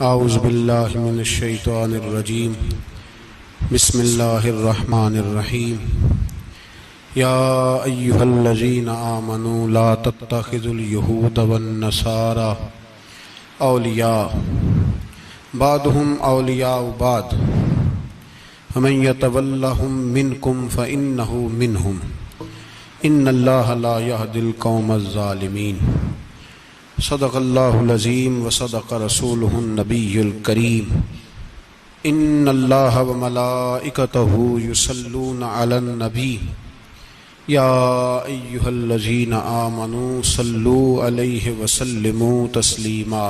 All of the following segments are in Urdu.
اعوذ باللہ من الشیطان الرجیم بسم اللہ الرحمن الرحیم یا ایہا الذین آمنوا لا تتخذوا اليہود والنصارى اولیاء بعضهم اولیاء بعض ومن یتولہم منکم فإنہ منہم ان اللہ لا یہدی القوم الظالمین۔ صدق اللہ العظیم وصدق رسولہ النبی الکریم۔ ان اللہ وملائکتہ یصلون علی النبی یا ایہا الذین آمنوا صلوا علیہ وسلموا تسلیما۔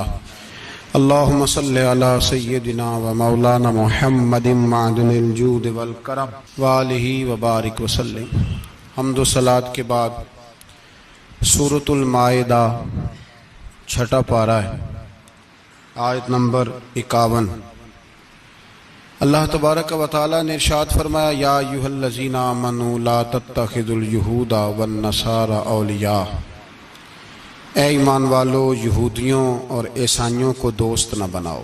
اللہم صل علی سیدنا ومولانا محمد معدن الجود والکرم وآلہ وبارک وسلم۔ حمد و صلاۃ کے بعد سورۃ المائدہ چھٹا پارہ ہے، آیت نمبر 51۔ اللہ تبارک و تعالیٰ نے ارشاد فرمایا یا ایھا الذین آمنوا لا تتخذوا اليہود والنصارى اولیاء، اے ایمان والو یہودیوں اور عیسائیوں کو دوست نہ بناؤ۔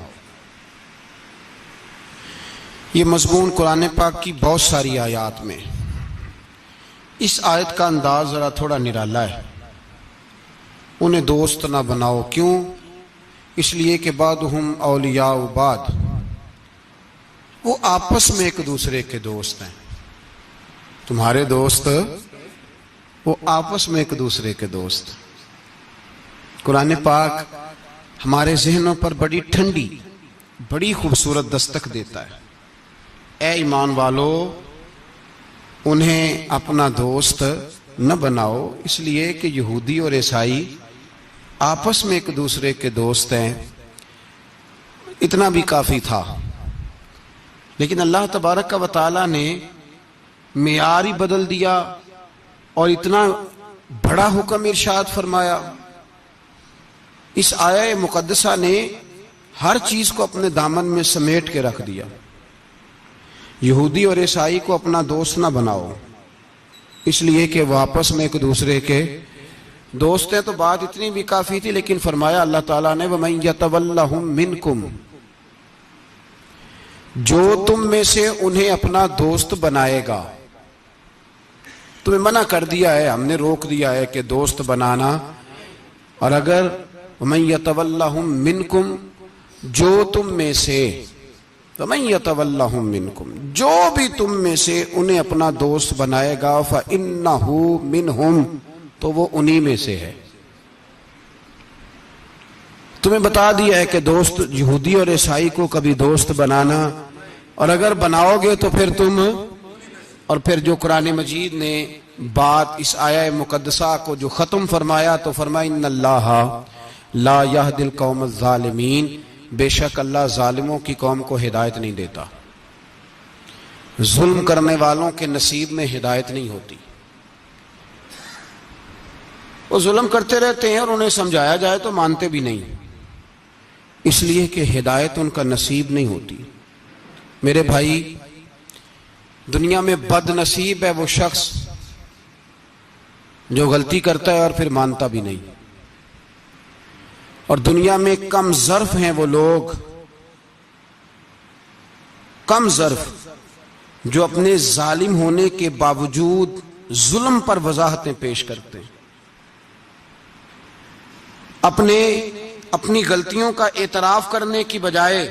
یہ مضمون قرآن پاک کی بہت ساری آیات میں، اس آیت کا انداز ذرا تھوڑا نرالا ہے۔ انہیں دوست نہ بناؤ، کیوں؟ اس لیے کہ بعضهم اولیاء بعض، وہ آپس میں ایک دوسرے کے دوست ہیں۔ تمہارے دوست وہ آپس میں ایک دوسرے کے دوست۔ قرآن پاک ہمارے ذہنوں پر بڑی ٹھنڈی، بڑی خوبصورت دستک دیتا ہے۔ اے ایمان والو، انہیں اپنا دوست نہ بناؤ، اس لیے کہ یہودی اور عیسائی آپس میں ایک دوسرے کے دوست ہیں۔ اتنا بھی کافی تھا، لیکن اللہ تبارک و تعالیٰ نے معیار ہی بدل دیا اور اتنا بڑا حکم ارشاد فرمایا۔ اس آیہ مقدسہ نے ہر چیز کو اپنے دامن میں سمیٹ کے رکھ دیا۔ یہودی اور عیسائی کو اپنا دوست نہ بناؤ، اس لیے کہ وہ آپس میں ایک دوسرے کے دوست ہیں۔ تو بات اتنی بھی کافی تھی، لیکن فرمایا اللہ تعالیٰ نے وَمَن يَتَوَلَّهُم مِّنكُمْ، جو تم میں سے انہیں اپنا دوست بنائے گا۔ تمہیں منع کر دیا ہے، ہم نے روک دیا ہے کہ دوست بنانا، اور اگر وَمَن يَتَوَلَّهُم مِّنكُمْ، جو تم میں سے، وَمَن يَتَوَلَّهُم مِّنكُمْ، جو بھی تم میں سے انہیں اپنا دوست بنائے گا فَإِنَّهُ مِنْهُمْ، تو وہ انہی میں سے ہے۔ تمہیں بتا دیا ہے کہ دوست یہودی اور عیسائی کو کبھی دوست بنانا، اور اگر بناؤ گے تو پھر تم، اور پھر جو قرآن مجید نے بات اس آیہ مقدسہ کو جو ختم فرمایا تو فرمایا ان اللہ لا یہدی القوم الظالمین، بے شک اللہ ظالموں کی قوم کو ہدایت نہیں دیتا۔ ظلم کرنے والوں کے نصیب میں ہدایت نہیں ہوتی۔ وہ ظلم کرتے رہتے ہیں اور انہیں سمجھایا جائے تو مانتے بھی نہیں، اس لیے کہ ہدایت ان کا نصیب نہیں ہوتی۔ میرے بھائی، دنیا میں بد نصیب ہے وہ شخص جو غلطی کرتا ہے اور پھر مانتا بھی نہیں، اور دنیا میں کم ظرف ہیں وہ لوگ، کم ظرف جو اپنے ظالم ہونے کے باوجود ظلم پر وضاحتیں پیش کرتے ہیں، اپنی غلطیوں کا اعتراف کرنے کی بجائے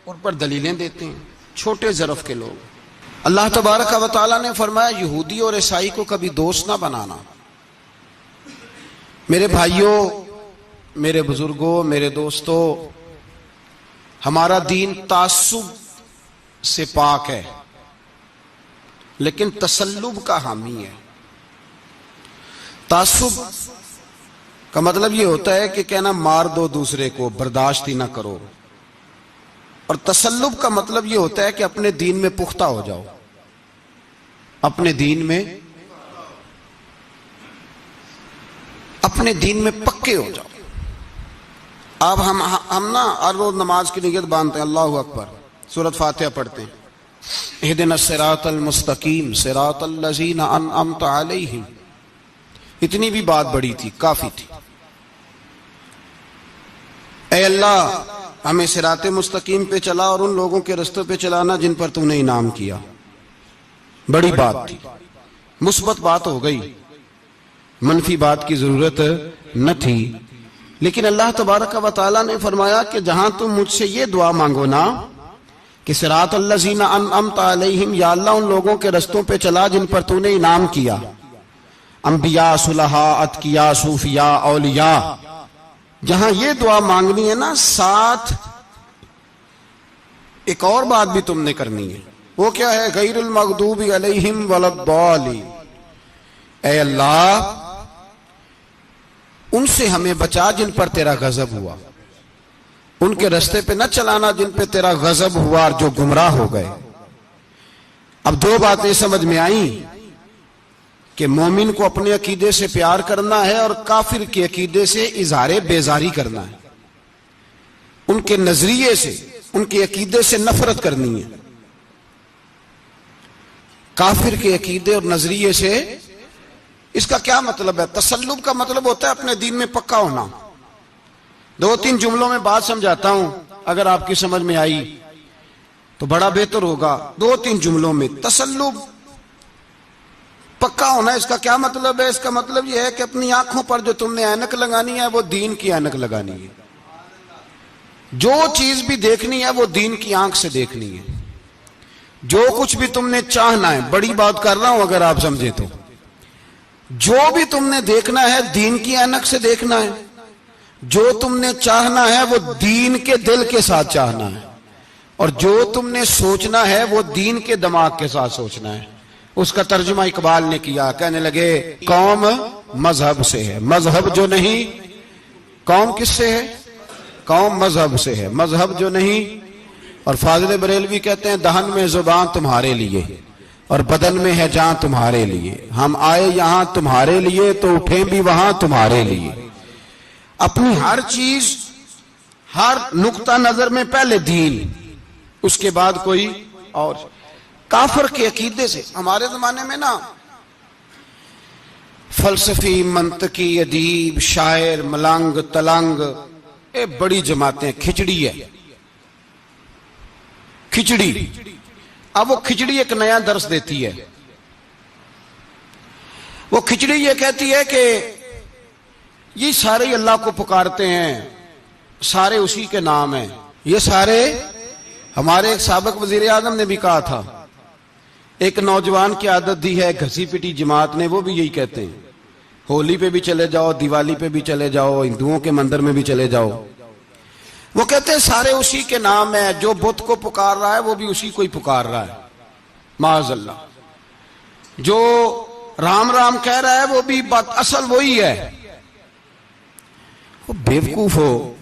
ان پر دلیلیں دیتے ہیں، چھوٹے ظرف کے لوگ۔ اللہ تبارک و تعالیٰ نے فرمایا یہودی اور عیسائی کو کبھی دوست نہ بنانا۔ میرے بھائیوں، میرے بزرگوں، میرے دوستوں، ہمارا دین تعصب سے پاک ہے، لیکن تسلب کا حامی ہے۔ تعصب کا مطلب یہ ہوتا ہے کہ کہنا مار دو دوسرے کو، برداشت ہی نہ کرو، اور تسلب کا مطلب یہ ہوتا ہے کہ اپنے دین میں پختہ ہو جاؤ، اپنے دین میں پکے ہو جاؤ۔ اب ہم نا ہر روز نماز کی نیت باندھتے ہیں، اللہ اکبر، سورۃ فاتحہ پڑھتے ہیں، اہدنا الصراط المستقیم صراط الذین انعمت علیہم، اتنی بھی بات بڑی تھی، کافی تھی۔ اے اللہ ہمیں صراط مستقیم پہ چلا اور ان لوگوں کے رستوں پہ چلانا جن پر تو نے انعام کیا. بڑی بات تھی، مثبت بات ہو گئی، منفی بات کی ضرورت نہ تھی. لیکن اللہ تبارک و تعالیٰ نے فرمایا کہ جہاں تم مجھ سے یہ دعا مانگو نا کہ صراط الذین انعمت علیہم، یا اللہ ان لوگوں کے رستوں پہ چلا جن پر تو نے انعام کیا، انبیاء، صلحاء، اتقیاء، صوفیاء، اولیاء. جہاں یہ دعا مانگنی ہے نا، ساتھ ایک اور بات بھی تم نے کرنی ہے. وہ کیا ہے؟ غیر المغضوب علیہم ولا الضالین. اے اللہ ان سے ہمیں بچا جن پر تیرا غضب ہوا، ان کے رستے پہ نہ چلانا جن پہ تیرا غضب ہوا اور جو گمراہ ہو گئے. اب دو باتیں سمجھ میں آئیں کہ مومن کو اپنے عقیدے سے پیار کرنا ہے اور کافر کے عقیدے سے اظہار بیزاری کرنا ہے، ان کے نظریے سے، ان کے عقیدے سے نفرت کرنی ہے. کافر کے عقیدے اور نظریے سے، اس کا کیا مطلب ہے؟ تسلب کا مطلب ہوتا ہے اپنے دین میں پکا ہونا. دو تین جملوں میں بات سمجھاتا ہوں، اگر آپ کی سمجھ میں آئی تو بڑا بہتر ہوگا. دو تین جملوں میں تسلب، پکا ہونا، اس کا کیا مطلب ہے؟ اس کا مطلب یہ ہے کہ اپنی آنکھوں پر جو تم نے اینک لگانی ہے وہ دین کی اینک لگانی ہے. جو چیز بھی دیکھنی ہے وہ دین کی آنکھ سے دیکھنی ہے. جو کچھ بھی تم نے چاہنا ہے، بڑی بات کر رہا ہوں اگر آپ سمجھے تو، جو بھی تم نے دیکھنا ہے دین کی اینک سے دیکھنا ہے. جو تم نے چاہنا ہے وہ دین کے دل کے ساتھ چاہنا ہے، اور جو تم نے سوچنا ہے وہ دین کے دماغ کے ساتھ سوچنا ہے. اس کا ترجمہ اقبال نے کیا، کہنے لگے قوم مذہب سے ہے، مذہب جو نہیں. قوم کس سے ہے؟ قوم مذہب سے ہے، مذہب جو نہیں. اور فاضل بریلوی کہتے ہیں دہن میں زبان تمہارے لیے اور بدن میں ہے جان تمہارے لیے. ہم آئے یہاں تمہارے لیے تو اٹھیں بھی وہاں تمہارے لیے. اپنی ہر چیز، ہر نقطہ نظر میں پہلے دین، اس کے بعد کوئی اور. کافر کے عقیدے سے ہمارے زمانے میں نا فلسفی، منطقی، ادیب، شاعر، ملنگ، تلنگ، یہ بڑی جماعتیں. کھچڑی ہے، کھچڑی. اب وہ کھچڑی ایک نیا درس دیتی ہے. وہ کھچڑی یہ کہتی ہے کہ یہ سارے اللہ کو پکارتے ہیں، سارے اسی کے نام ہیں. یہ سارے، ہمارے ایک سابق وزیر اعظم نے بھی کہا تھا، ایک نوجوان کی عادت دی ہے گھسی پٹی جماعت نے، وہ بھی یہی کہتے ہیں. ہولی پہ بھی چلے جاؤ، دیوالی پہ بھی چلے جاؤ، ہندوؤں کے مندر میں بھی چلے جاؤ. وہ کہتے ہیں سارے اسی کے نام ہے، جو بت کو پکار رہا ہے وہ بھی اسی کو ہی پکار رہا ہے، معاذ اللہ. جو رام رام کہہ رہا ہے وہ بھی بات اصل وہی ہے. وہ بیوقوف ہو.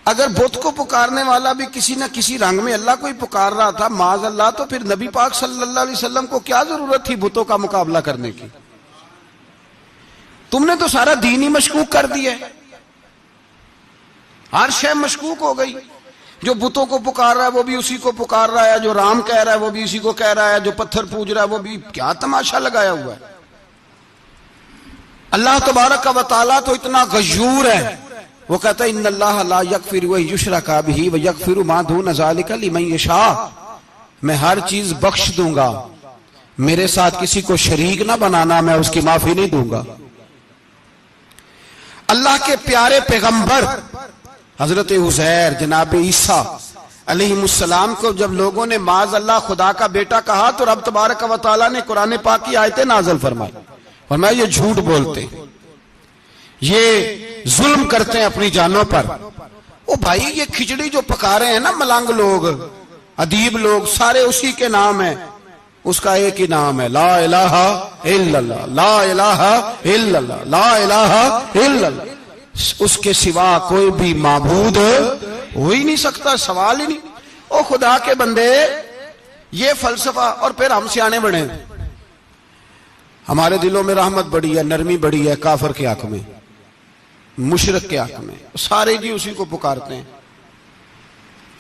اگر بت کو پکارنے والا بھی کسی نہ کسی رنگ میں اللہ کو ہی پکار رہا تھا، معاذ اللہ، تو پھر نبی پاک صلی اللہ علیہ وسلم کو کیا ضرورت تھی بتوں کا مقابلہ کرنے کی؟ تم نے تو سارا دین ہی مشکوک کر دیا. ہر شے مشکوک ہو گئی. جو بتوں کو پکار رہا ہے وہ بھی اسی کو پکار رہا ہے، جو رام کہہ رہا ہے وہ بھی اسی کو کہہ رہا ہے، جو پتھر پوج رہا ہے وہ بھی. کیا تماشا لگایا ہوا ہے. اللہ تبارک و تعالیٰ تو اتنا غیور ہے، وہ کہتا ہے ان اللہ لا یغفر ان یشرک بہ ویغفر ما دون ذلک لمن یشاء. میں ہر چیز بخش دوں گا، میرے ساتھ کسی کو شریک نہ بنانا، میں اس کی معافی نہیں دوں گا. اللہ کے پیارے پیغمبر حضرت عزیر، جناب عیسیٰ علیہ السلام کو جب لوگوں نے معاذ اللہ خدا کا بیٹا کہا تو رب تبارک و تعالیٰ نے قرآن پاک کی آیتیں نازل فرمائی. فرمایا یہ جھوٹ بولتے ہیں، یہ ظلم کرتے ہیں اپنی جانوں پر. او بھائی، یہ کھچڑی جو پکا رہے ہیں نا ملنگ لوگ، ادیب لوگ، سارے اسی کے نام ہیں. اس کا ایک ہی نام ہے، لا الہ الا اللہ، لا الہ الا اللہ، لا الہ الا اللہ. اس کے سوا کوئی بھی معبود ہو ہی نہیں سکتا، سوال ہی نہیں. او خدا کے بندے، یہ فلسفہ. اور پھر ہم سیانے بڑے، ہمارے دلوں میں رحمت بڑی ہے، نرمی بڑی ہے. کافر کے حق میں، مشرک کے حق میں سارے جی اسی کو پکارتے ہیں.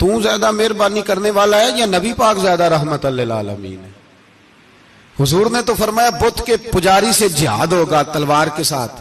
تو زیادہ مہربانی کرنے والا ہے یا نبی پاک زیادہ رحمت للعالمین ہے؟ حضور نے تو فرمایا بت کے پجاری سے جہاد ہوگا تلوار کے ساتھ.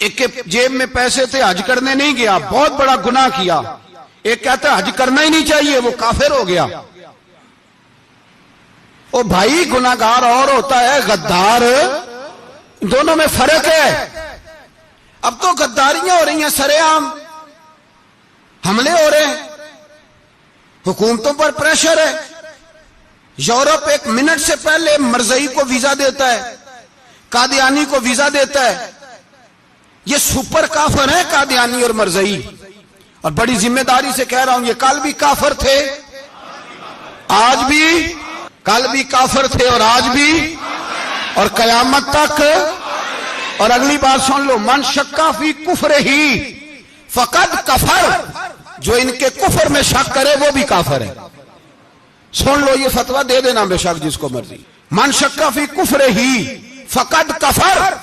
ایک کے جیب میں پیسے تھے، حج کرنے نہیں گیا، بہت بڑا گناہ کیا۔ ایک کہتا ہے حج کرنا ہی نہیں چاہیے، وہ کافر ہو گیا۔ او بھائی، گناہگار اور ہوتا ہے، غدار، دونوں میں فرق ہے۔ اب تو غداریاں ہو رہی ہیں، سرے عام حملے ہو رہے ہیں، حکومتوں پر پریشر ہے۔ یورپ 1 منٹ سے پہلے مرزئی کو ویزا دیتا ہے، قادیانی کو ویزا دیتا ہے۔ یہ سپر کافر ہیں قادیانی اور مرزئی، اور بڑی ذمہ داری سے کہہ رہا ہوں، یہ کل بھی کافر تھے، آج بھی، کل بھی کافر تھے اور آج بھی، اور قیامت تک۔ اور اگلی بات سن لو، من شکا فی کفر ہی فقد کفر، جو ان کے کفر میں شک کرے وہ بھی کافر ہے۔ سن لو، یہ فتویٰ دے دینا بے شک جس کو مرضی۔ من شکا فی کفر ہی فقد کفر،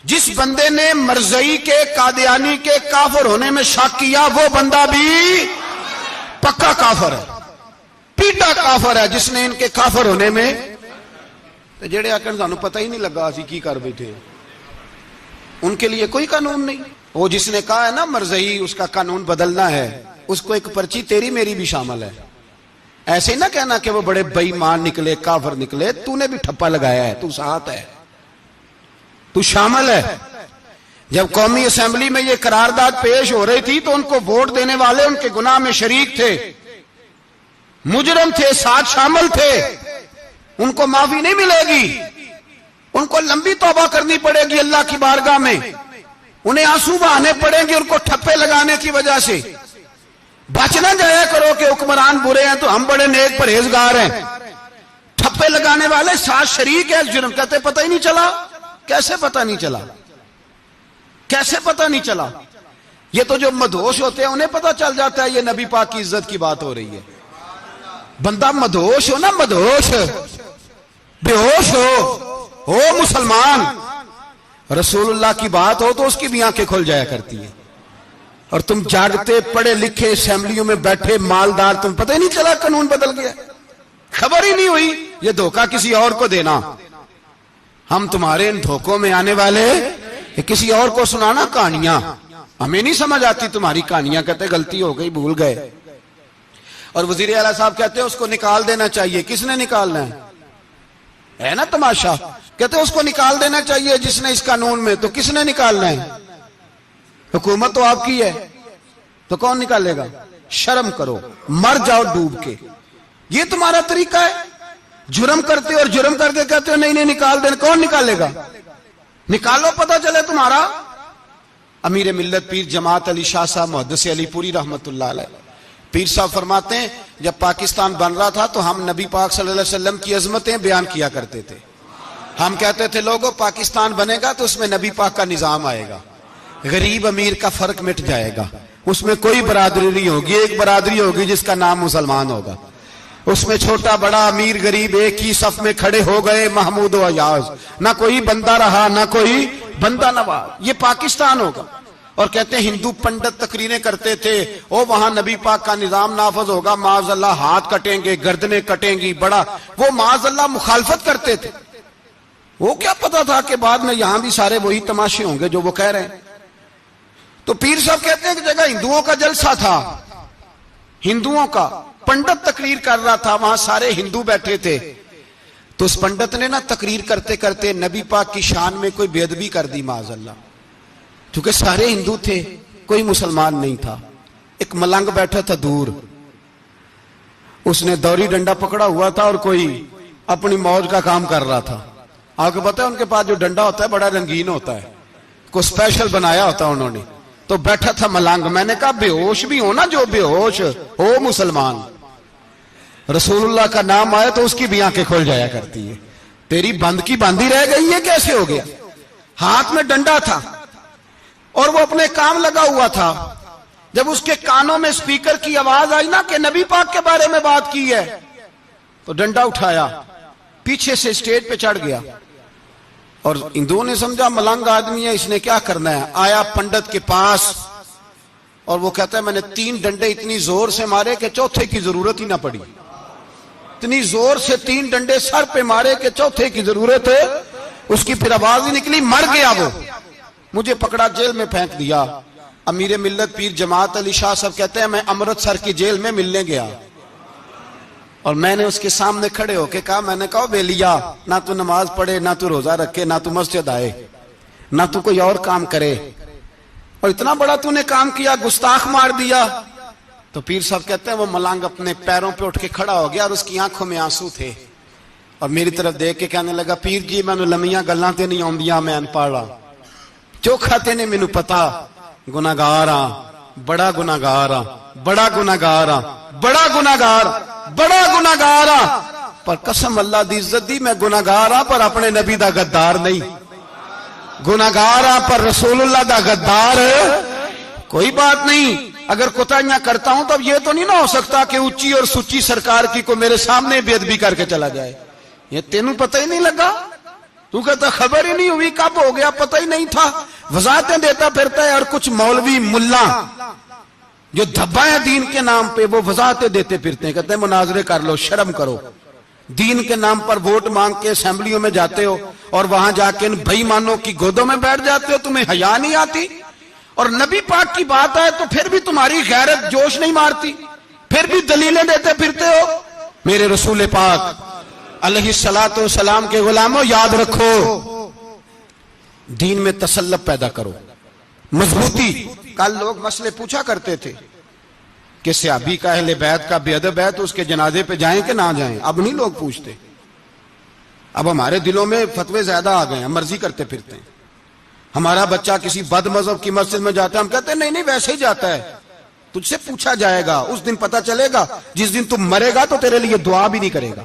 جس بندے نے مرزئی کے، قادیانی کے کافر ہونے میں شک کیا، وہ بندہ بھی پکا کافر ہے، پیٹا کافر ہے، جس نے ان کے کافر ہونے میں۔ تو جڑے آکر سانو پتہ ہی نہیں لگا اسی کی کر بیٹھے، ان کے لیے کوئی قانون نہیں۔ وہ جس نے کہا ہے نا مرزئی، اس کا قانون بدلنا ہے، اس کو ایک پرچی تیری میری بھی شامل ہے۔ ایسے ہی نہ کہنا کہ وہ بڑے بے ایمان نکلے، کافر نکلے، تو نے بھی ٹھپا لگایا ہے، تو ساتھ ہے، تو شامل ہے۔ جب قومی اسمبلی میں یہ قرارداد پیش ہو رہی تھی تو ان کو ووٹ دینے والے ان کے گناہ میں شریک تھے، مجرم تھے، ساتھ شامل تھے، ان کو معافی نہیں ملے گی، ان کو لمبی توبہ کرنی پڑے گی اللہ کی بارگاہ میں، انہیں آنسو بہانے پڑیں گے ان کو ٹھپے لگانے کی وجہ سے۔ بچ نہ جایا کرو کہ حکمران برے ہیں تو ہم بڑے نیک پرہیزگار ہیں، ٹھپے لگانے والے ساتھ شریک ہے جرم، کہتے پتہ ہی نہیں چلا۔ کیسے پتہ نہیں چلا؟ کیسے پتہ نہیں چلا؟ یہ تو جو مدہوش ہوتے ہیں انہیں پتہ چل جاتا ہے یہ نبی پاک کی عزت کی بات ہو رہی ہے۔ بندہ مدہوش ہو نا، مدہوش، بے ہوش ہو مسلمان، رسول اللہ کی بات ہو تو اس کی بھی آنکھیں کھل جایا کرتی ہیں، اور تم جاگتے پڑھے لکھے اسمبلیوں میں بیٹھے مالدار، تم پتہ ہی نہیں چلا قانون بدل گیا، خبر ہی نہیں ہوئی۔ یہ دھوکہ کسی اور کو دینا، ہم تمہارے ان دھوکوں میں آنے والے، کسی اور کو سنانا کہانیاں، ہمیں نہیں سمجھ آتی تمہاری کہانیاں، کہتے غلطی ہو گئی، بھول گئے۔ اور وزیر اعلیٰ صاحب کہتے ہیں اس کو نکال دینا چاہیے۔ کس نے نکالنا ہے نا تماشا؟ کہتے ہیں اس کو نکال دینا چاہیے جس نے اس قانون میں، تو کس نے نکالنا ہے؟ حکومت تو آپ کی ہے، تو کون نکالے گا؟ شرم کرو، مر جاؤ ڈوب کے۔ یہ تمہارا طریقہ ہے؟ جرم کرتے اور جرم کر کے کہتے ہو نہیں نہیں نکال دینا، کون نکالے گا؟ نکالو، پتہ چلے تمہارا۔ امیر ملت پیر جماعت علی شاہ صاحب محدث علی پوری رحمت اللہ علیہ، پیر صاحب فرماتے ہیں جب پاکستان بن رہا تھا تو ہم نبی پاک صلی اللہ علیہ وسلم کی عظمتیں بیان کیا کرتے تھے۔ ہم کہتے تھے لوگوں پاکستان بنے گا تو اس میں نبی پاک کا نظام آئے گا، غریب امیر کا فرق مٹ جائے گا، اس میں کوئی برادری نہیں ہوگی، ایک برادری ہوگی جس کا نام مسلمان ہوگا، اس میں چھوٹا بڑا امیر غریب ایک ہی صف میں کھڑے ہو گئے، محمود و ایاز، نہ کوئی بندہ رہا نہ کوئی بندہ نواز، یہ پاکستان ہوگا۔ اور کہتے ہیں ہندو پنڈت تقریریں کرتے تھے، او وہاں نبی پاک کا نظام نافذ ہوگا، معاذ اللہ ہاتھ کٹیں گے، گردنیں کٹیں گی، بڑا وہ معاذ اللہ مخالفت کرتے تھے۔ وہ کیا پتا تھا کہ بعد میں یہاں بھی سارے وہی تماشے ہوں گے جو وہ کہہ رہے ہیں۔ تو پیر صاحب کہتے ہیں کہ جگہ ہندوؤں کا جلسہ تھا، ہندوؤں کا پنڈت تقریر کر رہا تھا، وہاں سارے ہندو بیٹھے تھے، تو اس پنڈت نے نا تقریر کرتے کرتے نبی پاک کی شان میں کوئی بے ادبی کر دی معاذ اللہ، کیونکہ سارے ہندو تھے، کوئی مسلمان نہیں تھا۔ ایک ملنگ بیٹھا تھا دور، اس نے دوری ڈنڈا پکڑا ہوا تھا اور کوئی اپنی موج کا کام کر رہا تھا۔ آپ کو پتا ہے ان کے پاس جو ڈنڈا ہوتا ہے بڑا رنگین ہوتا ہے، کوئی اسپیشل بنایا ہوتا ہے انہوں نے، تو بیٹھا تھا ملنگ۔ میں نے کہا بے ہوش بھی ہو نا، جو بے ہوش ہو مسلمان، رسول اللہ کا نام آئے تو اس کی بھی آنکھیں کھل جایا کرتی ہے، تیری بند کی باندھی رہ گئی ہے، کیسے ہو گیا؟ ہاتھ میں ڈنڈا تھا اور وہ اپنے کام لگا ہوا تھا۔ جب اس کے کانوں میں سپیکر کی آواز آئی نا کہ نبی پاک کے بارے میں بات کی ہے، تو ڈنڈا اٹھایا، پیچھے سے اسٹیج پہ چڑھ گیا، اور ہندوؤں نے سمجھا ملنگ آدمی ہے، اس نے کیا کرنا ہے۔ آیا پنڈت کے پاس اور وہ کہتا ہے میں نے 3 ڈنڈے اتنی زور سے مارے کہ چوتھے کی ضرورت ہی نہ پڑی، اتنی زور سے 3 ڈنڈے سر پہ مارے کہ چوتھے کی ضرورت ہے، اس کی پھر آواز ہی نکلی، مر گیا وہ۔ مجھے پکڑا جیل میں پھینک دیا. امیر ملت پیر جماعت علی شاہ صاحب کہتے ہیں میں امرتسر کی جیل میں ملنے گیا اور میں نے اس کے سامنے کھڑے ہو کے کہا, میں نے کہا بیلیا, نہ تو نماز پڑھے, نہ تو روزہ رکھے, نہ تو مسجد آئے, نہ تو کوئی اور کام کرے, اور اتنا بڑا تو نے کام کیا, گستاخ مار دیا. تو پیر صاحب کہتے ہیں وہ ملنگ اپنے پیروں پہ اٹھ کے کھڑا ہو گیا اور اس کی آنکھوں میں آنسو تھے اور میری طرف دیکھ کے کہنے لگا, پیر جی میں لمیاں گلاں تے نہیں آندیاں, میں انپڑھ ہاں, چوکھا تے نے مینوں پتا گناہگار ہاں, بڑا گناہگار ہاں, بڑا گناہگار ہاں, بڑا گناہگار, بڑا گناہگار ہاں, پر قسم اللہ دی عزت دی میں گناہگار ہاں پر اپنے نبی دا غدار نہیں, گناہگار ہاں پر رسول اللہ دا غدار کوئی بات نہیں. اگر کوتاہیاں کرتا ہوں تو یہ تو نہیں نہ ہو سکتا کہ اونچی اور سچی سرکار کی کو میرے سامنے بے ادبی کر کے چلا جائے. یہ تینوں پتہ ہی نہیں لگا, تو کہتا خبر ہی نہیں ہوئی, کب ہو گیا پتہ ہی نہیں تھا. وضاحتیں دیتا پھرتا ہے اور کچھ مولوی ملا جو دھبا ہے دین کے نام پہ وہ وضاحتیں دیتے پھرتے ہیں, کہتے ہیں مناظرے کر لو, شرم کرو. دین کے نام پر ووٹ مانگ کے اسمبلیوں میں جاتے ہو اور وہاں جا کے ان بھائی مانوں کی گودوں میں بیٹھ جاتے ہو, تمہیں حیا نہیں آتی. اور نبی پاک کی بات ہے تو پھر بھی تمہاری غیرت جوش نہیں مارتی, پھر بھی دلیلیں دیتے پھرتے ہو. میرے رسول پاک علیہ الصلوۃ والسلام کے غلاموں یاد رکھو, دین میں تسلط پیدا کرو, مضبوطی. کل لوگ مسئلے پوچھا کرتے تھے کہ صحابی کا اہل بیت کا بے ادب ہے تو اس کے جنازے پہ جائیں کہ نہ جائیں. اب نہیں لوگ پوچھتے, اب ہمارے دلوں میں فتوے زیادہ آ گئے ہیں, مرضی کرتے پھرتے ہیں. ہمارا بچہ کسی بد مذہب کی مسجد میں جاتا ہے, ہم کہتے ہیں نہیں نہیں ویسے ہی جاتا ہے. تجھ سے پوچھا جائے گا, اس دن پتا چلے گا, جس دن تم مرے گا تو تیرے لیے دعا بھی نہیں کرے گا,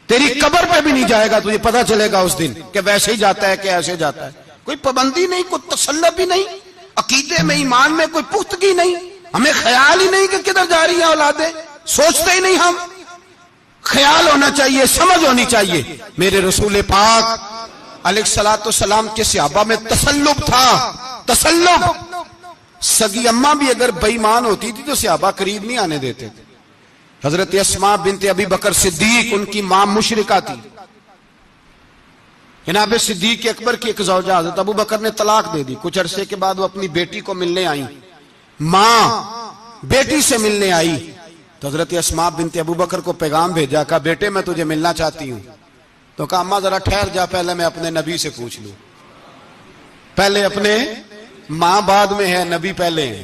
تیری قبر پہ بھی نہیں جائے گا, تجھے پتا چلے گا اس دن کہ ویسے ہی جاتا ہے کہ ایسے جاتا ہے. کوئی پابندی نہیں, کوئی تسلط بھی نہیں, عقیدے میں ایمان میں کوئی پختگی نہیں, ہمیں خیال ہی نہیں کہ کدھر جا رہی ہیں اولادیں, سوچتے ہی نہیں. ہم خیال ہونا چاہیے, سمجھ ہونی چاہیے. میرے رسول پاک علیہ الصلوۃ والسلام کے صحابہ میں تسلط تھا, تسلط. سگی اماں بھی اگر بے ایمان ہوتی تھی تو صحابہ قریب نہیں آنے دیتے تھے. حضرت اسماء بنت ابی بکر صدیق ان کی ماں مشرکہ تھی. جناب صدیق اکبر کی ایک زوجہ حضرت ابو بکر نے طلاق دے دی. کچھ عرصے کے بعد وہ اپنی بیٹی کو ملنے آئی, ماں بیٹی سے ملنے آئی تو حضرت اسماء بنت ابو بکر کو پیغام بھیجا, کہا بیٹے میں تجھے ملنا چاہتی ہوں. تو کہا اماں ذرا ٹھہر جا, پہلے میں اپنے نبی سے پوچھ لوں. پہلے اپنے ماں بعد میں ہے, نبی پہلے ہے.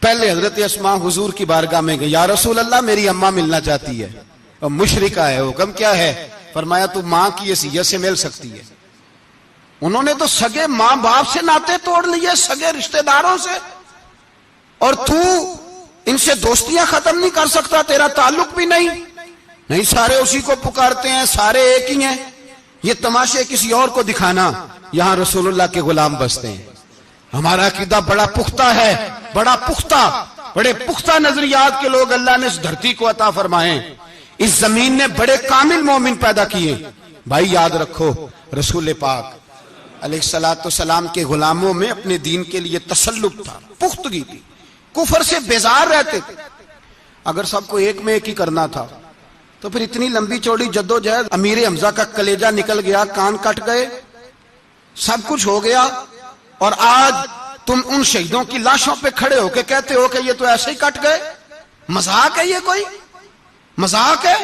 پہلے حضرت اسماء حضور کی بارگاہ میں گئی, یا رسول اللہ میری اماں ملنا چاہتی ہے اور مشرکہ ہے, حکم کیا ہے؟ فرمایا تو ماں کی حیثیت سے مل سکتی ہے. انہوں نے تو سگے ماں باپ سے ناطے توڑ لیے, سگے رشتہ داروں سے, اور تو ان سے دوستیاں ختم نہیں کر سکتا, تیرا تعلق بھی نہیں. نہیں, سارے اسی کو پکارتے ہیں, سارے ایک ہی ہیں. یہ تماشے کسی اور کو دکھانا, یہاں رسول اللہ کے غلام بستے ہیں. ہمارا عقیدہ بڑا پختہ ہے, بڑا پختہ, بڑے پختہ نظریات کے لوگ اللہ نے اس دھرتی کو عطا فرمائے. اس زمین نے بڑے کامل مومن پیدا کیے. بھائی یاد رکھو, رسول پاک علیہ الصلوۃ والسلام کے غلاموں میں اپنے دین کے لیے تسلط تھا, پختگی تھی, کفر سے بیزار رہتے تھے. اگر سب کو ایک میں ایک ہی کرنا تھا تو پھر اتنی لمبی چوڑی جدوجہد, امیر حمزہ کا کلیجہ نکل گیا, کان کٹ گئے, سب کچھ ہو گیا, اور آج تم ان شہیدوں کی لاشوں پہ کھڑے ہو کے کہتے ہو کہ یہ تو ایسے ہی کٹ گئے. مذاق ہے یہ, کوئی مذاق ہے؟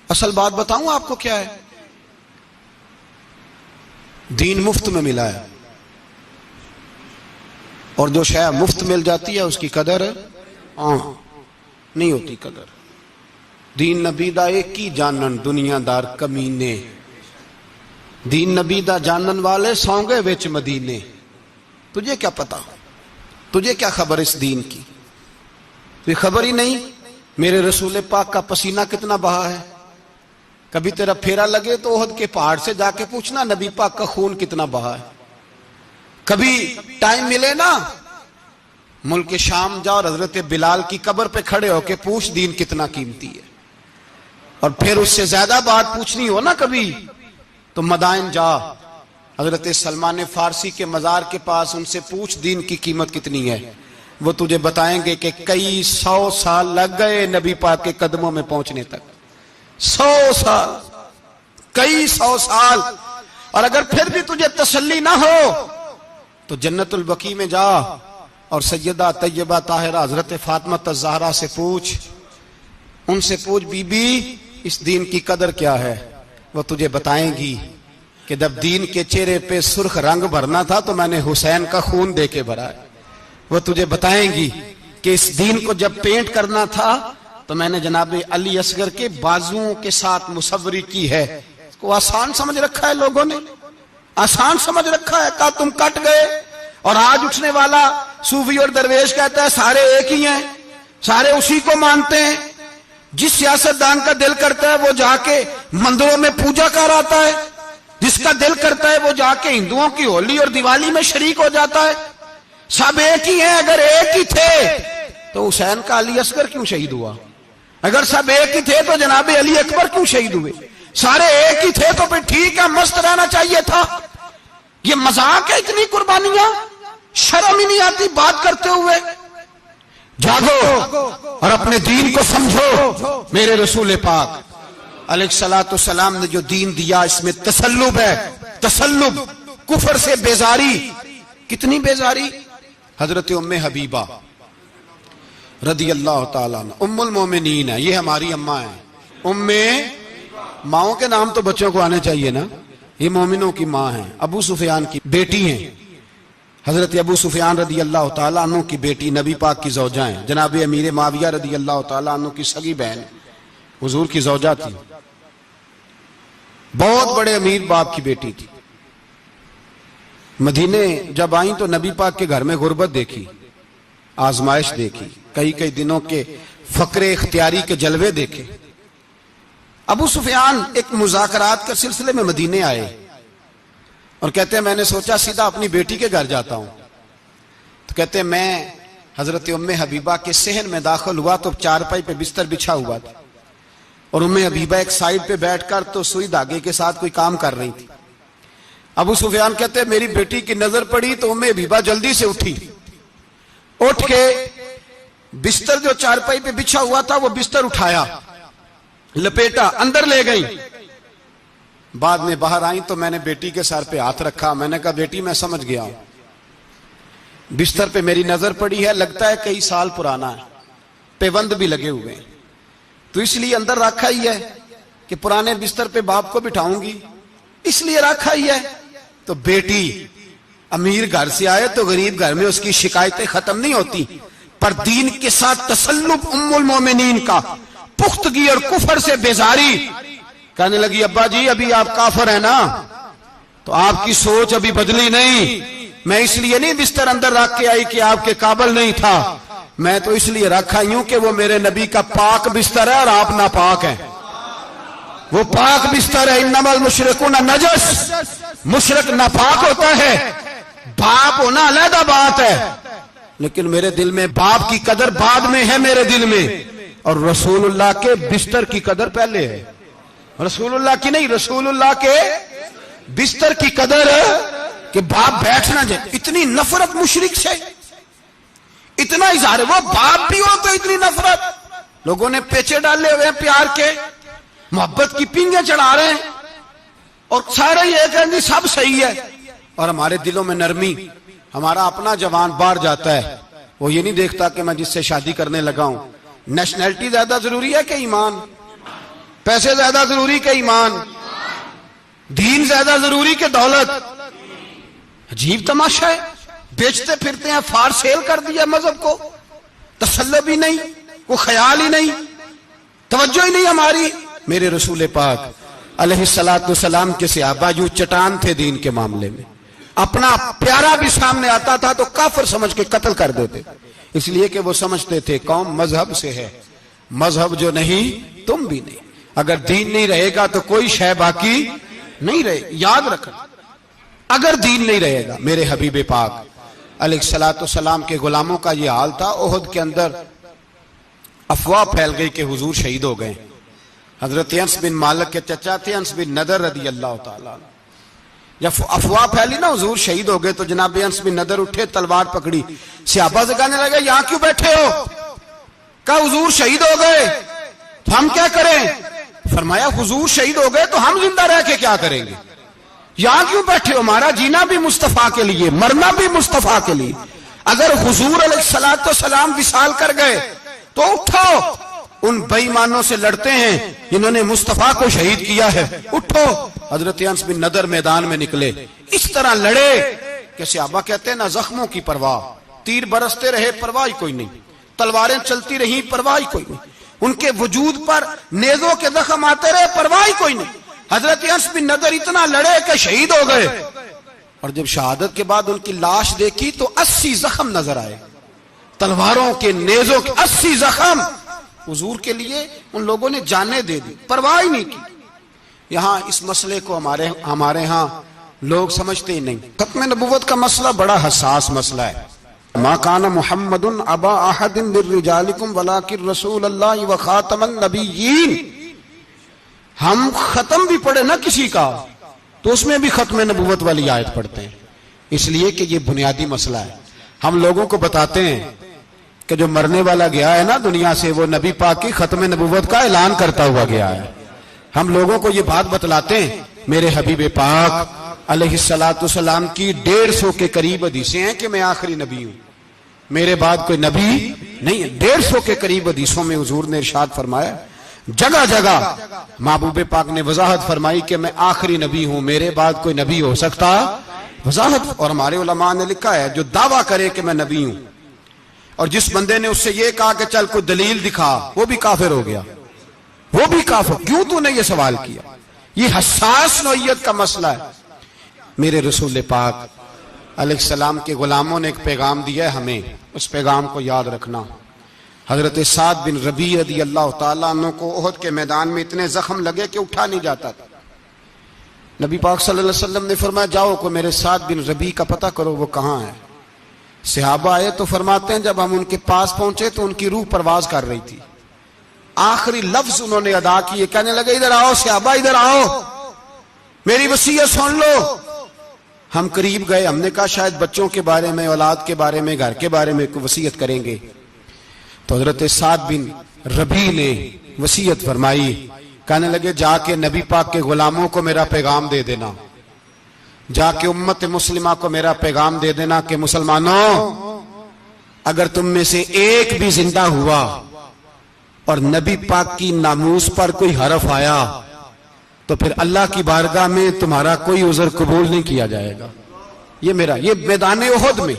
اصل بات بتاؤں آپ کو کیا ہے, دین مفت میں ملا ہے, اور جو شے مفت مل جاتی ہے اس کی قدر نہیں ہوتی. قدر دین نبی دا ایک ہی جانن دنیا دار کمینے, دین نبی دا جانن والے سونگے وچ مدینے. تجھے کیا پتا, تجھے کیا خبر اس دین کی؟ تجھے خبر ہی نہیں میرے رسول پاک کا پسینہ کتنا بہا ہے. کبھی تیرا پھیرا لگے تو احد کے پہاڑ سے جا کے پوچھنا نبی پاک کا خون کتنا بہا ہے. کبھی ٹائم ملے نا, ملک شام جا اور حضرت بلال کی قبر پہ کھڑے ہو کے پوچھ دین کتنا قیمتی ہے. اور پھر اس سے زیادہ بات پوچھنی ہو نا کبھی تو مدائن جا, حضرت سلمان فارسی کے مزار کے پاس ان سے پوچھ دین کی قیمت کتنی ہے. وہ تجھے بتائیں گے کہ کئی 100 سال لگ گئے نبی پاک کے قدموں میں پہنچنے تک. 100 سال, کئی 100 سال. اور اگر پھر بھی تجھے تسلی نہ ہو تو جنت البقیع میں جا اور سیدہ طیبہ طاہرہ حضرت فاطمہ الزہرا سے پوچھ، ان سے پوچھ بی بی اس دین کی قدر کیا ہے، وہ تجھے بتائیں گی کہ جب دین کے چہرے پہ سرخ رنگ بھرنا تھا تو میں نے حسین کا خون دے کے بھرا ہے۔ وہ تجھے بتائیں گی کہ اس دین کو جب پینٹ کرنا تھا تو میں نے جناب علی اصغر کے بازوؤں کے ساتھ مصوری کی ہے۔ اس کو آسان سمجھ رکھا ہے لوگوں نے، آسان سمجھ رکھا ہے، کہا تم کٹ گئے۔ اور آج اٹھنے والا صوفی اور درویش کہتا ہے سارے ایک ہی ہیں، سارے اسی کو مانتے ہیں۔ جس سیاستدان کا دل کرتا ہے وہ جا کے مندروں میں پوجا کر آتا ہے، جس کا دل کرتا ہے وہ جا کے ہندوؤں کی ہولی اور دیوالی میں شریک ہو جاتا ہے۔ سب ایک ہی ہیں۔ اگر ایک ہی تھے تو حسین کا علی اصغر کیوں شہید ہوا؟ اگر سب ایک ہی تھے تو جناب علی اکبر کیوں شہید ہوئے؟ سارے ایک ہی تھے تو پھر ٹھیک ہے، مست رہنا چاہیے تھا۔ یہ مذاق ہے اتنی قربانیاں؟ شرم ہی نہیں آتی بات کرتے ہوئے؟ جاگو اور اپنے دین کو سمجھو۔ میرے رسول پاک علیہ الصلوۃ والسلام نے جو دین دیا اس میں تسلب ہے، تسلب، کفر سے بیزاری۔ کتنی بیزاری؟ حضرت ام حبیبہ رضی اللہ تعالیٰ عنہ ام المومنین ہے، یہ ہماری اماں ہیں۔ ام، ماؤں کے نام تو بچوں کو آنے چاہیے نا، یہ مومنوں کی ماں ہیں، ابو سفیان کی بیٹی ہیں۔ حضرت ابو سفیان رضی اللہ تعالیٰ عنہ کی بیٹی نبی پاک کی زوجہ ہیں، جناب امیر معاویہ رضی اللہ تعالیٰ عنہ کی سگی بہن حضور کی زوجہ تھی، بہت بڑے امیر باپ کی بیٹی تھی۔ مدینے جب آئیں تو نبی پاک کے گھر میں غربت دیکھی، آزمائش دیکھی، کئی دنوں کے فقر اختیاری کے جلوے دیکھے۔ ابو سفیان ایک مذاکرات کے سلسلے میں مدینے آئے اور کہتے ہیں میں نے سوچا سیدھا اپنی بیٹی کے گھر جاتا ہوں، تو کہتے ہیں میں حضرت ام حبیبہ کے صحن میں داخل ہوا تو چارپائی پہ بستر بچھا ہوا تھا، اور ام حبیبہ ایک سائیڈ پہ بیٹھ کر تو سوئی دھاگے کے ساتھ کوئی کام کر رہی تھی۔ ابو سفیان کہتے ہیں میری بیٹی کی نظر پڑی تو ام حبیبہ جلدی سے اٹھی، اٹھ کے بستر جو چارپائی پہ بچھا ہوا تھا وہ بستر اٹھایا، لپیٹا، اندر لے گئی۔ بعد میں باہر آئیں تو میں نے بیٹی کے سر پہ ہاتھ رکھا، میں نے کہا بیٹی میں سمجھ گیا ہوں، بستر پہ میری نظر پڑی ہے، لگتا ہے کئی سال پرانا ہے، پیوند بھی لگے ہوئے ہیں، تو اس لیے اندر رکھا ہی ہے کہ پرانے بستر پہ باپ کو بٹھاؤں گی، اس لیے رکھا ہی ہے۔ تو بیٹی امیر گھر سے آئے تو غریب گھر میں اس کی شکایتیں ختم نہیں ہوتی، پر دین کے ساتھ تسلب ام المومنین کا، پختگی اور کفر سے بیزاری۔ کہنے لگی ابا جی ابھی آپ کافر ہیں نا، تو آپ کی سوچ ابھی بدلی نہیں، میں اس لیے نہیں بستر اندر رکھ کے آئی کہ آپ کے قابل نہیں تھا، میں تو اس لیے رکھا ہوں کہ وہ میرے نبی کا پاک بستر ہے اور آپ ناپاک ہیں، وہ پاک بستر ہے۔ انما المشرکون نجس، مشرک ناپاک ہوتا ہے، باپ ہونا علیحدہ بات ہے، لیکن میرے دل میں باپ کی قدر بعد میں ہے میرے دل میں، اور رسول اللہ کے بستر کی قدر پہلے ہے، رسول اللہ کی نہیں، رسول اللہ کے بستر کی قدر ہے کہ باپ بیٹھ نہ جائے۔ اتنی نفرت مشرک سے، اتنا اظہار، وہ باپ بھی ہو تو اتنی نفرت۔ لوگوں نے پیچے ڈالے ہوئے ہیں پیار کے، محبت کی پینگیں چڑھا رہے ہیں، اور سارے یہ کہیں گے سب صحیح ہے، اور ہمارے دلوں میں نرمی۔ ہمارا اپنا جوان باہر جاتا ہے، وہ یہ نہیں دیکھتا کہ میں جس سے شادی کرنے لگا ہوں نیشنلٹی زیادہ ضروری ہے کہ ایمان، پیسے زیادہ ضروری کہ ایمان، دین زیادہ ضروری کہ دولت۔ عجیب تماشا ہے، بیچتے پھرتے ہیں، فار سیل کر دیا مذہب کو، تسلب ہی نہیں، کوئی خیال ہی نہیں، توجہ ہی نہیں ہماری۔ میرے رسول پاک علیہ الصلوۃ والسلام کے صحابہ جو چٹان تھے دین کے معاملے میں، اپنا پیارا بھی سامنے آتا تھا تو کافر سمجھ کے قتل کر دیتے، اس لیے کہ وہ سمجھتے تھے قوم مذہب سے ہے، مذہب جو نہیں تم بھی نہیں، اگر دین نہیں رہے گا تو کوئی شے باقی نہیں رہے۔ یاد رکھنا، اگر دین نہیں رہے گا، میرے حبیب پاک علیہ الصلوۃ والسلام کے غلاموں کا یہ حال تھا۔ احد کے اندر افواہ پھیل گئی کہ حضور شہید ہو گئے۔ حضرت انس بن مالک کے چچا تھے انس بن نضر رضی اللہ تعالیٰ، جب افواہ پھیلی نا حضور شہید ہو گئے تو جناب انس بن نضر اٹھے، تلوار پکڑی، صحابہ سے کہنے لگے یہاں کیوں بیٹھے ہو؟ کہا حضور شہید ہو گئے تو ہم کیا کریں؟ فرمایا حضور شہید ہو گئے تو ہم زندہ رہ کے کیا کریں گے؟ یہاں کیوں بیٹھے ہو؟ ہمارا جینا بھی مصطفیٰ کے لیے، مرنا بھی مصطفیٰ کے لیے۔ اگر حضور علیہ الصلوۃ والسلام وصال کر گئے تو اٹھو، ان بے ایمانوں سے لڑتے ہیں جنہوں نے مصطفیٰ کو شہید کیا ہے، اٹھو۔ حضرت انس بن نضر میدان میں نکلے، اس طرح لڑے کہ صحابہ کہتے ہیں نہ زخموں کی پرواہ، تیر برستے رہے پرواہ کوئی نہیں، تلواریں چلتی رہیں پرواہ کوئی نہیں، ان کے وجود پر نیزوں کے زخم آتے رہے پرواہ کوئی نہیں۔ حضرت انس بن نضر اتنا لڑے کہ شہید ہو گئے، اور جب شہادت کے بعد ان کی لاش دیکھی تو 80 زخم نظر آئے، تلواروں کے، نیزوں کے 80 زخم۔ حضور کے لیے ان لوگوں نے جانیں دے دی، پرواہ ہی نہیں کی۔ یہاں اس مسئلے کو ہمارے ہاں لوگ سمجھتے ہی نہیں۔ ختم نبوت کا مسئلہ بڑا حساس مسئلہ ہے۔ ما کان محمد ابا احد من رجالکم ولکن رسول اللہ وخاتم النبیین۔ ہم ختم بھی پڑھے نا کسی کا تو اس میں بھی ختم نبوت والی آیت پڑھتے ہیں، اس لیے کہ یہ بنیادی مسئلہ ہے۔ ہم لوگوں کو بتاتے ہیں کہ جو مرنے والا گیا ہے نا دنیا سے، وہ نبی پاک کی ختم نبوت کا اعلان کرتا ہوا گیا ہے۔ ہم لوگوں کو یہ بات بتلاتے ہیں، میرے حبیب پاک علیہ الصلوۃ والسلام کی 150 کے قریب حدیثیں ہیں کہ میں آخری نبی ہوں، میرے بعد کوئی نبی نہیں ہے۔ 150 کے قریب حدیثوں میں حضور نے ارشاد فرمایا، جگہ جگہ محبوب پاک نے وضاحت فرمائی کہ میں آخری نبی ہوں، میرے بعد کوئی نبی ہو سکتا، وضاحت۔ اور ہمارے علماء نے لکھا ہے جو دعویٰ کرے کہ میں نبی ہوں، اور جس بندے نے اس سے یہ کہا کہ چل کوئی دلیل دکھا، وہ بھی کافر ہو گیا، وہ بھی کافر۔ کیوں تو نے یہ سوال کیا؟ یہ حساس نوعیت کا مسئلہ ہے۔ میرے رسول پاک علیہ السلام کے غلاموں نے ایک پیغام دیا ہے ہمیں، اس پیغام کو یاد رکھنا۔ حضرت سعد بن ربیع رضی اللہ تعالیٰ عنہ کو احد کے میدان میں اتنے زخم لگے کہ اٹھا نہیں جاتا تھا۔ نبی پاک صلی اللہ علیہ وسلم نے فرمایا جاؤ کو میرے سعد بن ربیع کا پتہ کرو وہ کہاں ہے۔ صحابہ آئے تو فرماتے ہیں جب ہم ان کے پاس پہنچے تو ان کی روح پرواز کر رہی تھی، آخری لفظ انہوں نے ادا کیے، کہنے لگے ادھر آؤ صحابہ، ادھر آؤ، میری وصیت سن لو۔ ہم قریب گئے، ہم نے کہا شاید بچوں کے بارے میں، اولاد کے بارے میں، گھر کے بارے میں کوئی وصیت کریں گے۔ تو حضرت سعد بن ربیع نے وصیت فرمائی، کہنے لگے جا کے نبی پاک کے غلاموں کو میرا پیغام دے دینا، جا کے امت مسلمہ کو میرا پیغام دے دینا کہ مسلمانوں اگر تم میں سے ایک بھی زندہ ہوا اور نبی پاک کی ناموس پر کوئی حرف آیا تو پھر اللہ کی بارگاہ میں تمہارا کوئی عذر قبول نہیں کیا جائے گا۔ یہ میدان احد میں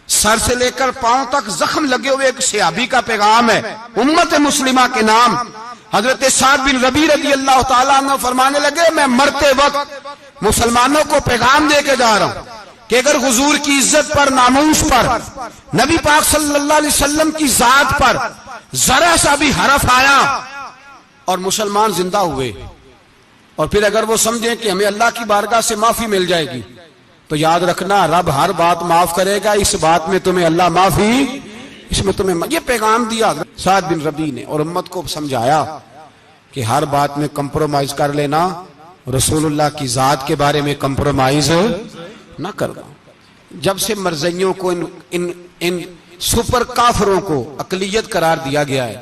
سر سے لے کر پاؤں تک زخم لگے ہوئے ایک صحابی کا پیغام ہے امت مسلمہ کے نام۔ حضرت سعد بن ربیع رضی اللہ تعالیٰ عنہ فرمانے لگے میں مرتے وقت مسلمانوں کو پیغام دے کے جا رہا ہوں کہ اگر حضور کی عزت پر، ناموس پر، نبی پاک صلی اللہ علیہ وسلم کی ذات پر ذرا سا بھی حرف آیا اور مسلمان زندہ ہوئے، اور پھر اگر وہ سمجھیں کہ ہمیں اللہ کی بارگاہ سے معافی مل جائے گی، تو یاد رکھنا رب ہر بات معاف کرے گا، اس بات میں تمہیں اللہ معافی، اس میں تمہیں یہ پیغام دیا سعد بن ربیع نے، اور امت کو سمجھایا کہ ہر بات میں کمپرومائز کر لینا، رسول اللہ کی ذات کے بارے میں کمپرومائز نہ کرنا۔ جب سے مرزائیوں کو ان سپر کافروں کو اقلیت قرار دیا گیا ہے،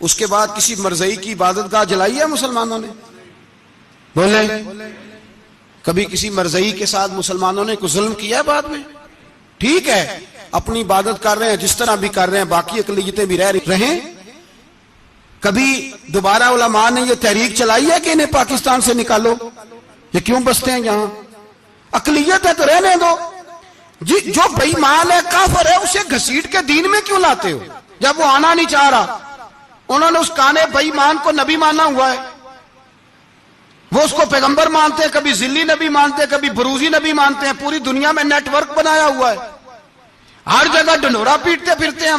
اس کے بعد کسی مرزائی کی عبادت گاہ جلائی ہے مسلمانوں نے؟ بولے کبھی کسی مرزائی کے ساتھ مسلمانوں نے کوئی ظلم کیا ہے بعد میں؟ ٹھیک ہے اپنی عبادت کر رہے ہیں جس طرح بھی کر رہے ہیں، باقی اقلیتیں بھی رہیں۔ کبھی دوبارہ علماء نے یہ تحریک چلائی ہے کہ انہیں پاکستان سے نکالو، یہ کیوں بستے ہیں یہاں؟ اقلیت ہے تو رہنے دو۔ جو بے ایمان ہے، کافر ہے، اسے گھسیٹ کے دین میں کیوں لاتے ہو جب وہ آنا نہیں چاہ رہا؟ انہوں نے اس کانے بے ایمان کو نبی مانا ہوا ہے، وہ اس کو پیغمبر مانتے ہیں، کبھی ذلی نبی مانتے ہیں، کبھی بروزی نبی مانتے ہیں، پوری دنیا میں نیٹ ورک بنایا ہوا ہے، ہر جگہ ڈنڈورا پیٹتے پھرتے ہیں۔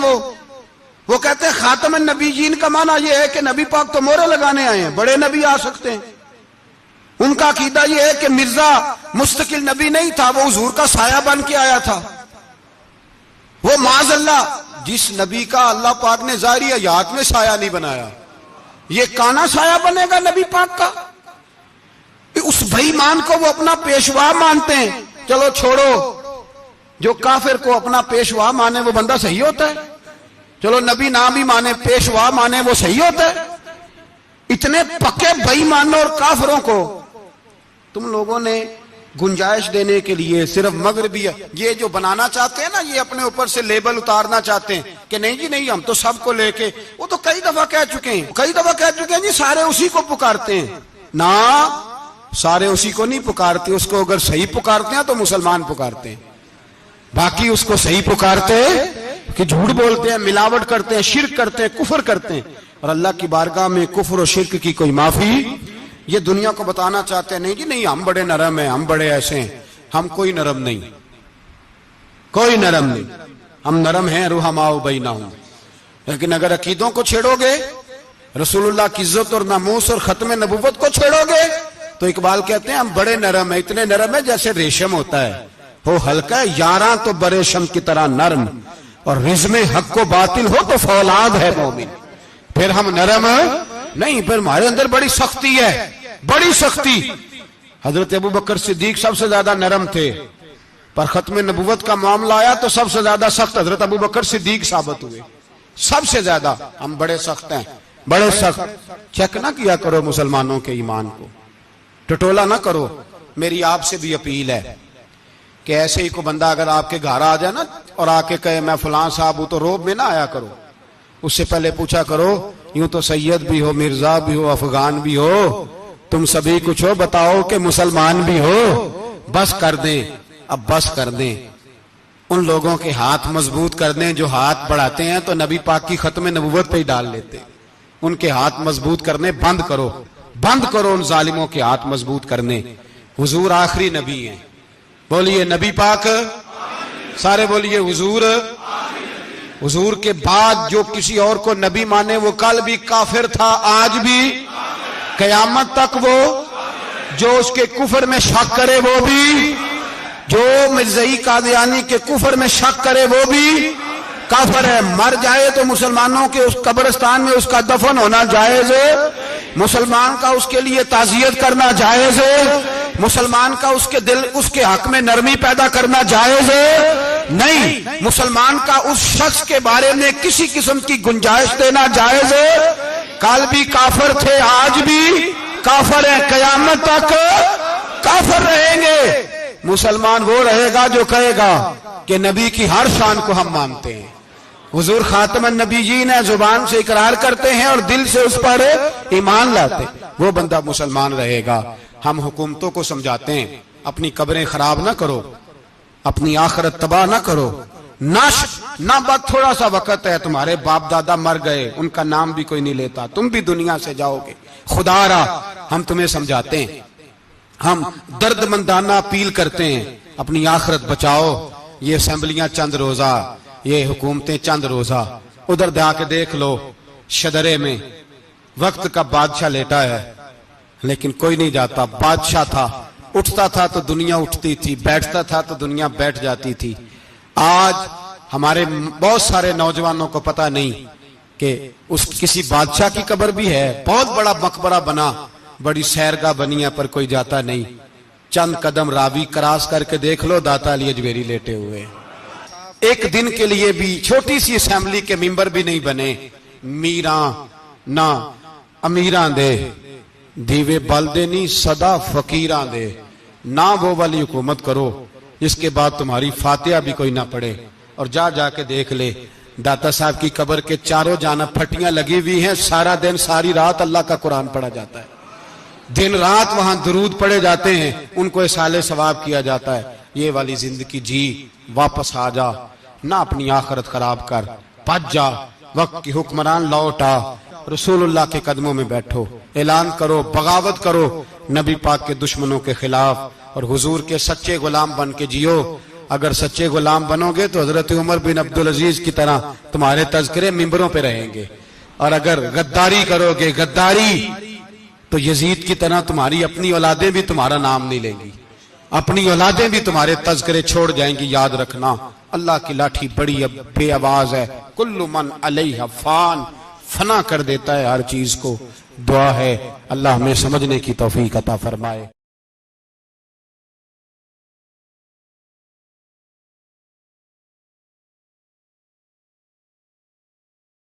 وہ کہتے ہیں خاتم النبیین کا معنی یہ ہے کہ نبی پاک تو مورے لگانے آئے ہیں، بڑے نبی آ سکتے ہیں۔ ان کا عقیدہ یہ ہے کہ مرزا مستقل نبی نہیں تھا، وہ حضور کا سایہ بن کے آیا تھا۔ وہ معاذ اللہ جس نبی کا اللہ پاک نے ظاہری حیات میں سایہ نہیں بنایا، یہ کانا سایہ بنے گا نبی پاک کا؟ اس بے ایمان کو وہ اپنا پیشوا مانتے ہیں۔ چلو چھوڑو، جو کافر کو اپنا پیشوا مانے وہ بندہ صحیح ہوتا ہے؟ چلو نبی نام ہی مانے، پیشوا مانے، وہ صحیح ہوتا ہے؟ اتنے پکے بے ایمانوں اور کافروں کو تم لوگوں نے گنجائش دینے کے لیے صرف مغربی یہ جو بنانا چاہتے ہیں نا، یہ اپنے اوپر سے لیبل اتارنا چاہتے ہیں کہ نہیں جی نہیں، ہم تو سب کو لے کے، وہ تو کئی دفعہ کہہ چکے ہیں جی سارے اسی کو پکارتے ہیں. نہ، سارے اسی کو نہیں پکارتے، اس کو اگر صحیح پکارتے ہیں تو مسلمان پکارتے ہیں، باقی اس کو صحیح پکارتے کہ جھوٹ بولتے ہیں، ملاوٹ کرتے ہیں، شرک کرتے ہیں، کفر کرتے ہیں. اور اللہ کی بارگاہ میں کفر و شرک کی کوئی معافی. یہ دنیا کو بتانا چاہتے ہیں نہیں جی نہیں، ہم بڑے نرم ہیں، ہم بڑے ایسے ہیں. ہم کوئی نرم نہیں، کوئی نرم نہیں. ہم نرم ہیں رحماء بینہم. لیکن اگر عقیدوں کو چھیڑو گے، رسول اللہ کی عزت اور ناموس اور ختم نبوت کو چھیڑو گے، تو اقبال کہتے ہیں ہم بڑے نرم ہیں، اتنے نرم ہیں جیسے ریشم ہوتا ہے، ہو ہلکا ہے یاراں تو بریشم کی طرح نرم، اور رزم حق کو باطل ہو تو فولاد ہے مومن. پھر ہم نرم نہیں، پھر ہمارے اندر بڑی سختی ہے، بڑی سختی. حضرت ابوبکر صدیق سب سے زیادہ نرم تھے، پر ختم نبوت کا معاملہ آیا تو سب سے زیادہ سخت حضرت ابوبکر صدیق ثابت ہوئے، سب سے زیادہ. ہم بڑے سخت ہیں، بڑے سخت. چیک نہ کیا کرو مسلمانوں کے ایمان کو، ٹٹولا نہ کرو. میری آپ سے بھی اپیل ہے کہ ایسے ہی کو بندہ اگر آپ کے گھر آ جائے نا اور آ کے کہے میں فلاں صاحب ہوں، تو روب میں نہ آیا کرو. اس سے پہلے پوچھا کرو یوں تو سید بھی ہو، مرزا بھی ہو، افغان بھی ہو، تم سبھی کچھ ہو، بتاؤ کہ مسلمان بھی ہو. بس کر دیں، اب بس کر دیں. ان لوگوں کے ہاتھ مضبوط کر دیں جو ہاتھ بڑھاتے ہیں تو نبی پاک کی ختم نبوت پہ ہی ڈال لیتے. ان کے ہاتھ مضبوط کرنے بند کرو، بند کرو ان ظالموں کے ہاتھ مضبوط کرنے. حضور آخری نبی ہیں. بولیے نبی پاک، سارے بولیے حضور. حضور کے بعد جو کسی اور کو نبی مانے وہ کل بھی کافر تھا، آج بھی، قیامت تک وہ. جو اس کے کفر میں شک کرے وہ بھی، جو مرزائی قادیانی کے کفر میں شک کرے وہ بھی کافر ہے. مر جائے تو مسلمانوں کے اس قبرستان میں اس کا دفن ہونا جائز ہے، مسلمان کا اس کے لیے تعزیت کرنا جائز ہے، مسلمان کا اس کے دل اس کے حق میں نرمی پیدا کرنا جائز ہے. نہیں، مسلمان کا اس شخص کے بارے میں کسی قسم کی گنجائش دینا جائز ہے. کل بھی کافر تھے، آج بھی کافر ہیں، قیامت تک کافر رہیں گے. مسلمان وہ رہے گا جو کہے گا کہ نبی کی ہر شان کو ہم مانتے ہیں، حضور خاتم النبیین ہے، زبان سے اقرار کرتے ہیں اور دل سے اس پر ایمان لاتے، وہ بندہ مسلمان رہے گا. ہم حکومتوں کو سمجھاتے ہیں اپنی قبریں خراب نہ کرو، اپنی آخرت تباہ نہ کرو. نہ بس تھوڑا سا وقت ہے، تمہارے باپ دادا مر گئے، ان کا نام بھی کوئی نہیں لیتا، تم بھی دنیا سے جاؤ گے. خدا را ہم تمہیں سمجھاتے ہیں، ہم درد مندانہ اپیل کرتے ہیں، اپنی آخرت بچاؤ. یہ اسمبلیاں چند روزہ، یہ حکومتیں چند روزہ. ادھر جا کے دیکھ لو شدرے میں وقت کا بادشاہ لیٹا ہے، لیکن کوئی نہیں جاتا. بادشاہ تھا، اٹھتا تھا تو دنیا اٹھتی تھی، بیٹھتا تھا تو دنیا بیٹھ جاتی تھی. آج ہمارے بہت سارے نوجوانوں کو پتہ نہیں کہ اس کسی بادشاہ کی قبر بھی ہے، بہت بڑا مقبرہ بنا، بڑی سیرگاہ بنی ہے، پر کوئی جاتا نہیں. چند قدم راوی کراس کر کے دیکھ لو داتا علی اجمیری لیٹے ہوئے. ایک دن کے لیے بھی چھوٹی سی اسمبلی کے ممبر بھی نہیں بنے. میراں نہ امیراں دے دیوے بلدے نہیں صدا فقیراں دے. نہ وہ والی حکومت کرو جس کے بعد تمہاری فاتحہ بھی کوئی نہ پڑھے. اور جا کے دیکھ لے داتا صاحب کی قبر کے چاروں جانب پھٹیاں لگی ہوئی ہیں، سارا دن ساری رات اللہ کا قرآن پڑھا جاتا ہے، دن رات وہاں درود پڑھے جاتے ہیں، ان کو اصالہ ثواب کیا جاتا ہے. یہ والی زندگی جی، واپس آ جا، نہ اپنی آخرت خراب کر، بچ جا، وقت کی حکمران لوٹ آ، رسول اللہ کے قدموں میں بیٹھو، اعلان کرو، بغاوت کرو نبی پاک کے دشمنوں کے خلاف، اور حضور کے سچے غلام بن کے جیو. اگر سچے غلام بنو گے تو حضرت عمر بن عبدالعزیز کی طرح تمہارے تذکرے ممبروں پہ رہیں گے، اور اگر غداری کرو گے، غداری، تو یزید کی طرح تمہاری اپنی اولادیں بھی تمہارا نام نہیں لیں گی، اپنی اولادیں بھی تمہارے تذکرے چھوڑ جائیں گی. یاد رکھنا اللہ کی لاٹھی بڑی بے آواز ہے، کل من علیہ فان، فنا کر دیتا ہے ہر چیز کو. دعا ہے اللہ ہمیں سمجھنے کی توفیق عطا فرمائے.